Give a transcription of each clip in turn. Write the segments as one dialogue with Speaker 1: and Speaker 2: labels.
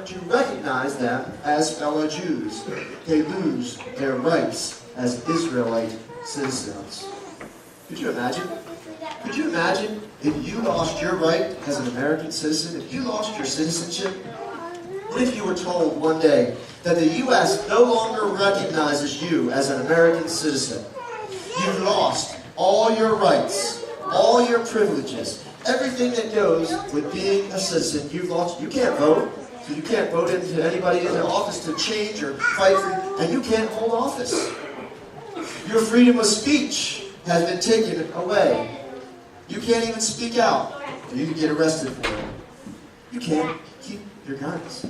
Speaker 1: learn to recognize them as fellow Jews, they lose their rights as Israelite citizens. Could you imagine? Could you imagine if you lost your right as an American citizen, if you lost your citizenship? What if you were told one day that the U.S. no longer recognizes you as an American citizen? You've lost all your rights, all your privileges, everything that goes with being a citizen. You've lost. You can't vote. So you can't vote into anybody in the office to change or fight for you, and you can't hold office. Your freedom of speech has been taken away. You can't even speak out. You can get arrested for it. You can't keep your guns.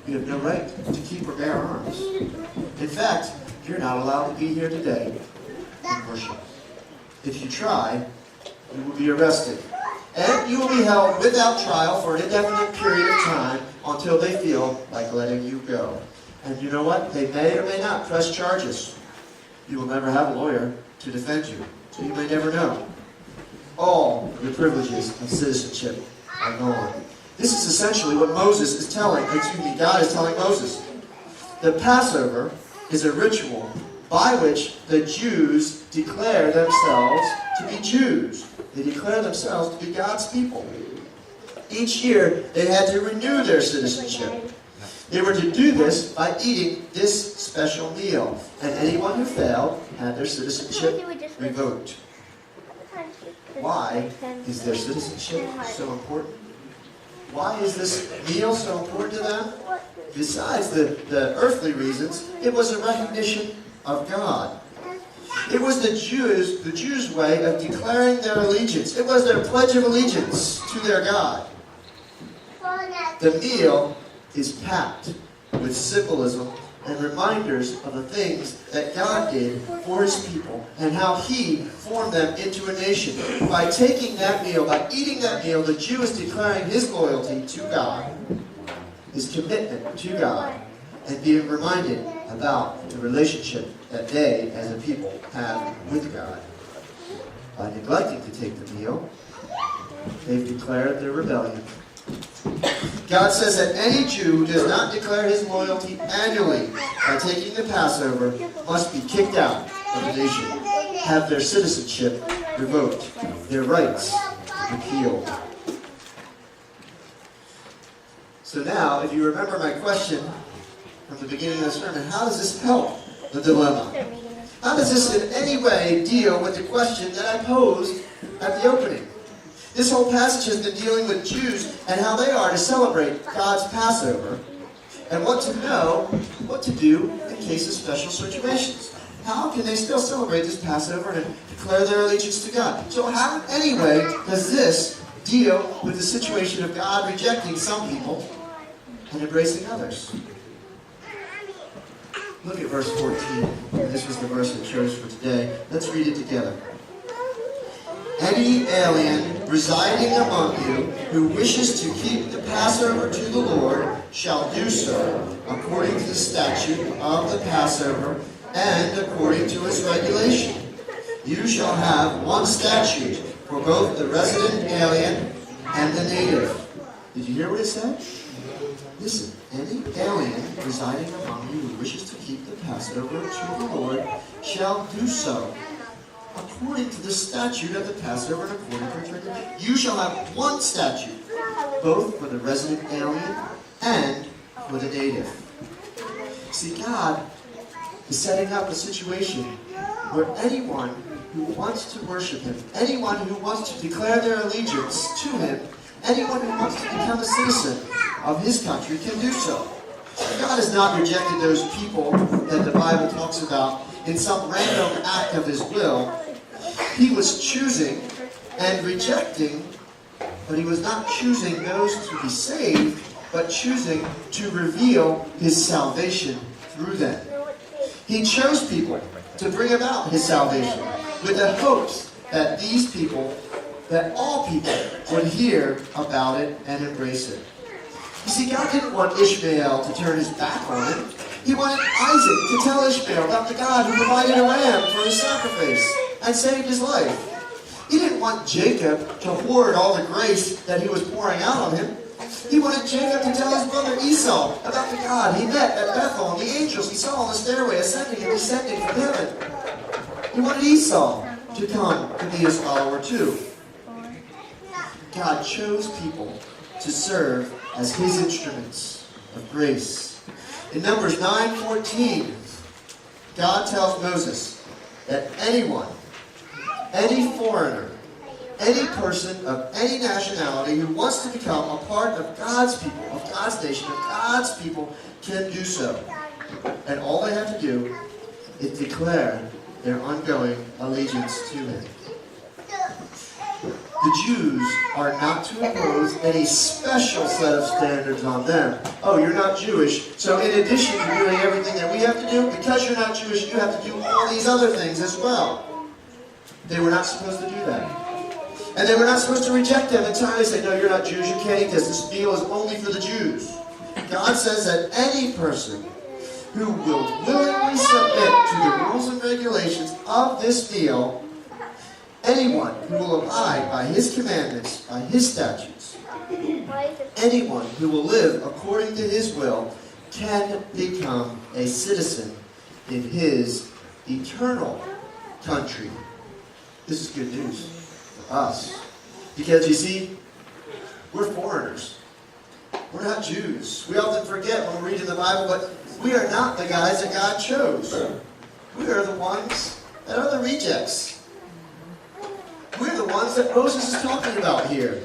Speaker 1: You have no right to keep or bear arms. In fact, you're not allowed to be here today in worship. If you try, you will be arrested. And you will be held without trial for an indefinite period of time until they feel like letting you go. And you know what? They may or may not press charges. You will never have a lawyer to defend you, so you may never know. All the privileges of citizenship are gone. This is essentially what God is telling Moses. The Passover is a ritual by which the Jews declare themselves to be Jews. They declare themselves to be God's people. Each year, they had to renew their citizenship. They were to do this by eating this special meal, and anyone who failed had their citizenship revoked. Why is their citizenship so important? Why is this meal so important to them? Besides the earthly reasons, it was a recognition of God. It was the Jews' way of declaring their allegiance. It was their pledge of allegiance to their God. The meal is packed with symbolism and reminders of the things that God did for His people and how He formed them into a nation. By taking that meal, by eating that meal, the Jew is declaring his loyalty to God, his commitment to God, and being reminded about the relationship that they, as a people, have with God. By neglecting to take the meal, they've declared their rebellion. God says that any Jew who does not declare his loyalty annually by taking the Passover must be kicked out of the nation, have their citizenship revoked, their rights repealed. So now, if you remember my question from the beginning of the sermon, how does this help the dilemma? How does this in any way deal with the question that I posed at the opening? This whole passage has been dealing with Jews and how they are to celebrate God's Passover and what to know, what to do in case of special situations. How can they still celebrate this Passover and declare their allegiance to God? So how, anyway, does this deal with the situation of God rejecting some people and embracing others? Look at verse 14. This was the verse I chose for today. Let's read it together. Any alien residing among you who wishes to keep the Passover to the Lord shall do so according to the statute of the Passover and according to its regulation. You shall have one statute for both the resident alien and the native. Did you hear what it said? Listen, any alien residing among you who wishes to keep the Passover to the Lord shall do so according to the statute of the Passover and according to its regulation. You shall have one statute, both for the resident alien and for the native. See, God is setting up a situation where anyone who wants to worship Him, anyone who wants to declare their allegiance to Him, anyone who wants to become a citizen of His country can do so. God has not rejected those people that the Bible talks about in some random act of His will. He was choosing and rejecting, but He was not choosing those to be saved, but choosing to reveal His salvation through them. He chose people to bring about His salvation with the hopes that these people, that all people would hear about it and embrace it. You see, God didn't want Ishmael to turn his back on him. He wanted Isaac to tell Ishmael about the God who provided a lamb for his sacrifice and saved his life. He didn't want Jacob to hoard all the grace that he was pouring out on him. He wanted Jacob to tell his brother Esau about the God he met at Bethel and the angels he saw on the stairway ascending and descending from heaven. He wanted Esau to come to be his follower too. God chose people to serve as his instruments of grace. In Numbers 9:14, God tells Moses that anyone, any foreigner, any person of any nationality who wants to become a part of God's people, of God's nation, of God's people, can do so. And all they have to do is declare their ongoing allegiance to him. The Jews are not to impose any special set of standards on them. Oh, you're not Jewish, so in addition to doing everything that we have to do, because you're not Jewish, you have to do all these other things as well. They were not supposed to do that. And they were not supposed to reject them entirely, say, no, you're not Jews, you can't eat this. This meal is only for the Jews. God says that any person who will willingly submit to the rules and regulations of this meal, anyone who will abide by his commandments, by his statutes, anyone who will live according to his will, can become a citizen in his eternal country. This is good news for us. Because you see, we're foreigners. We're not Jews. We often forget when we're reading the Bible, but we are not the guys that God chose. We are the ones that are the rejects. We're the ones that Moses is talking about here.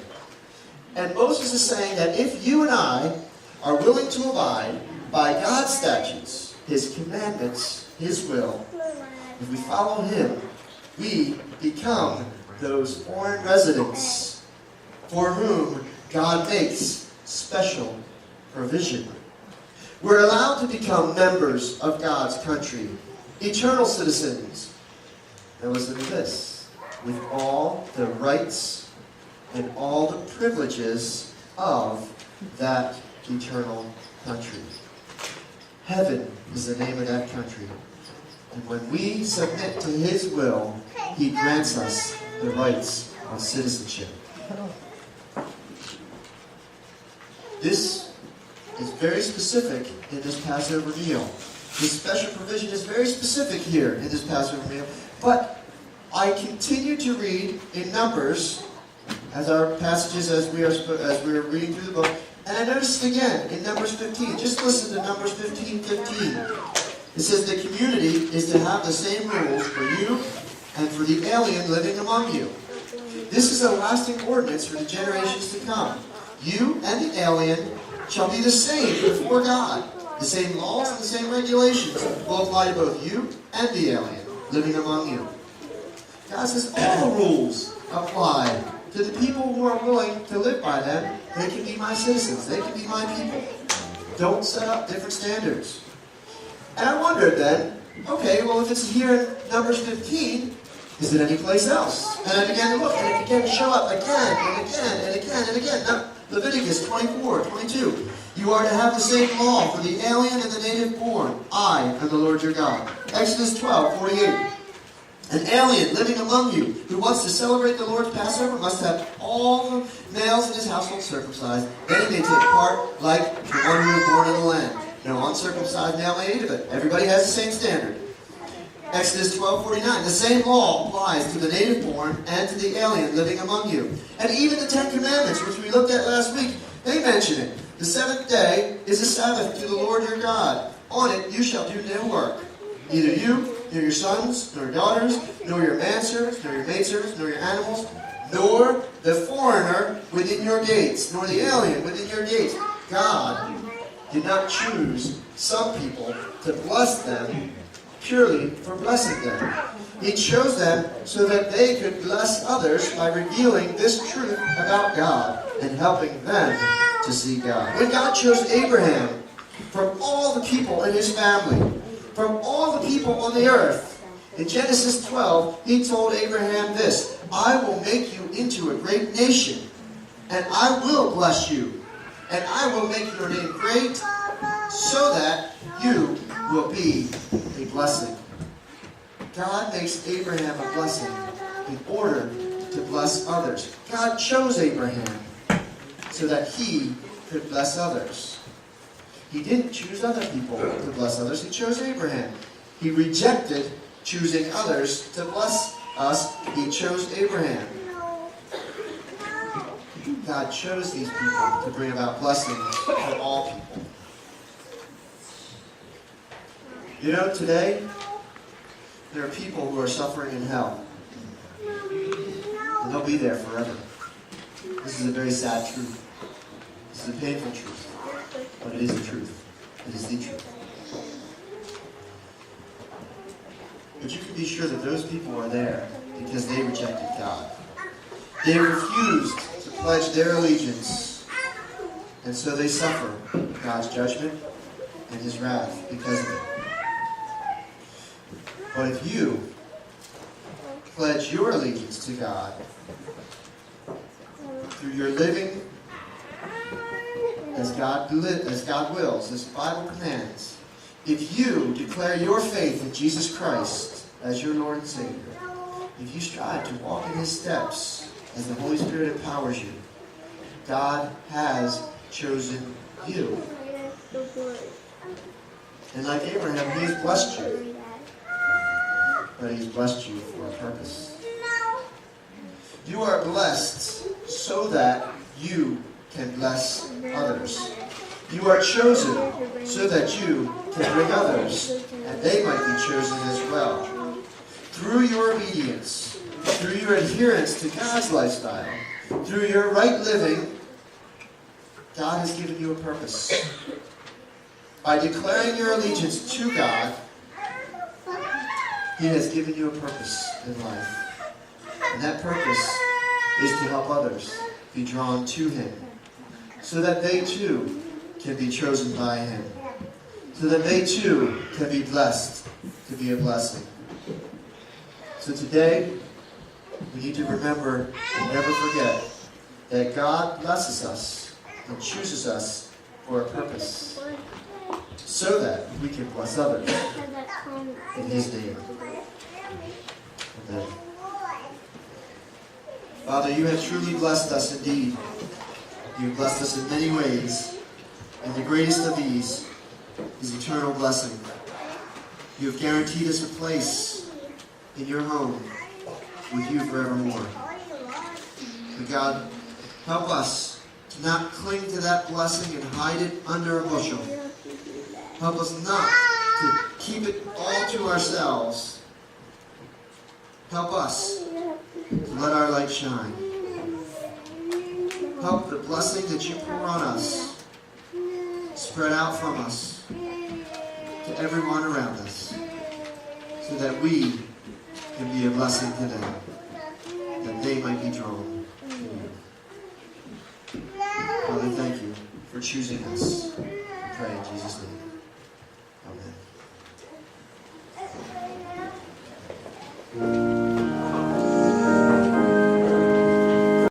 Speaker 1: And Moses is saying that if you and I are willing to abide by God's statutes, his commandments, his will, if we follow him, we become those foreign residents for whom God makes special provision. We're allowed to become members of God's country, eternal citizens. Now listen to this. With all the rights and all the privileges of that eternal country. Heaven is the name of that country. And when we submit to his will, he grants us the rights of citizenship. This is very specific in this Passover meal. This special provision is very specific here in this Passover meal. But I continue to read in Numbers, as our passages as we are reading through the book, and I noticed it again in Numbers 15. Just listen to Numbers 15:15. It says the community is to have the same rules for you and for the alien living among you. This is a lasting ordinance for the generations to come. You and the alien shall be the same before God. The same laws and the same regulations will apply to both you and the alien living among you. God says all rules apply to the people who are willing to live by them. They can be my citizens. They can be my people. Don't set up different standards. And I wondered then, okay, well if it's here in Numbers 15, is it any place else? And I began to look, and it began to show up again and again and again and again. Now, Leviticus 24:22. You are to have the same law for the alien and the native born. I am the Lord your God. Exodus 12:48. An alien living among you who wants to celebrate the Lord's Passover must have all the males in his household circumcised. Then he may take part like the one who was born in the land. No uncircumcised male may eat of it. Everybody has the same standard. Exodus 12:49. The same law applies to the native born and to the alien living among you. And even the Ten Commandments, which we looked at last week, they mention it. The seventh day is a Sabbath to the Lord your God. On it you shall do no work. Neither you, nor your sons, nor your daughters, nor your manservants, nor your maidservants, nor your animals, nor the foreigner within your gates, nor the alien within your gates. God did not choose some people to bless them purely for blessing them. He chose them so that they could bless others by revealing this truth about God and helping them to see God. When God chose Abraham from all the people in his family, from all the people on the earth, in Genesis 12, he told Abraham this, I will make you into a great nation, and I will bless you, and I will make your name great, so that you will be a blessing. God makes Abraham a blessing in order to bless others. God chose Abraham so that he could bless others. He didn't choose other people to bless others. He chose Abraham. He rejected choosing others to bless us. He chose Abraham. God chose these people to bring about blessings for all people. You know, today, there are people who are suffering in hell. And they'll be there forever. This is a very sad truth. This is a painful truth. But it is the truth. It is the truth. But you can be sure that those people are there because they rejected God. They refused to pledge their allegiance. And so they suffer God's judgment and His wrath because of it. But if you pledge your allegiance to God through your living as God wills, as the Bible commands, if you declare your faith in Jesus Christ as your Lord and Savior, if you strive to walk in His steps as the Holy Spirit empowers you, God has chosen you. And like Abraham, He has blessed you. But He's blessed you for a purpose. You are blessed so that you can bless others. You are chosen so that you can bring others, and they might be chosen as well. Through your obedience, through your adherence to God's lifestyle, through your right living, God has given you a purpose. By declaring your allegiance to God, He has given you a purpose in life. And that purpose is to help others be drawn to Him, so that they too can be chosen by Him, so that they too can be blessed to be a blessing. So today, we need to remember and never forget that God blesses us and chooses us for a purpose, so that we can bless others in His name. Amen. Father, you have truly blessed us indeed. You have blessed us in many ways, and the greatest of these is eternal blessing. You have guaranteed us a place in your home with you forevermore. But God, help us to not cling to that blessing and hide it under a bushel. Help us not to keep it all to ourselves. Help us to let our light shine. Help the blessing that you pour on us spread out from us to everyone around us, so that we can be a blessing to them, that they might be drawn to you. Father, thank you for choosing us. We pray in Jesus' name.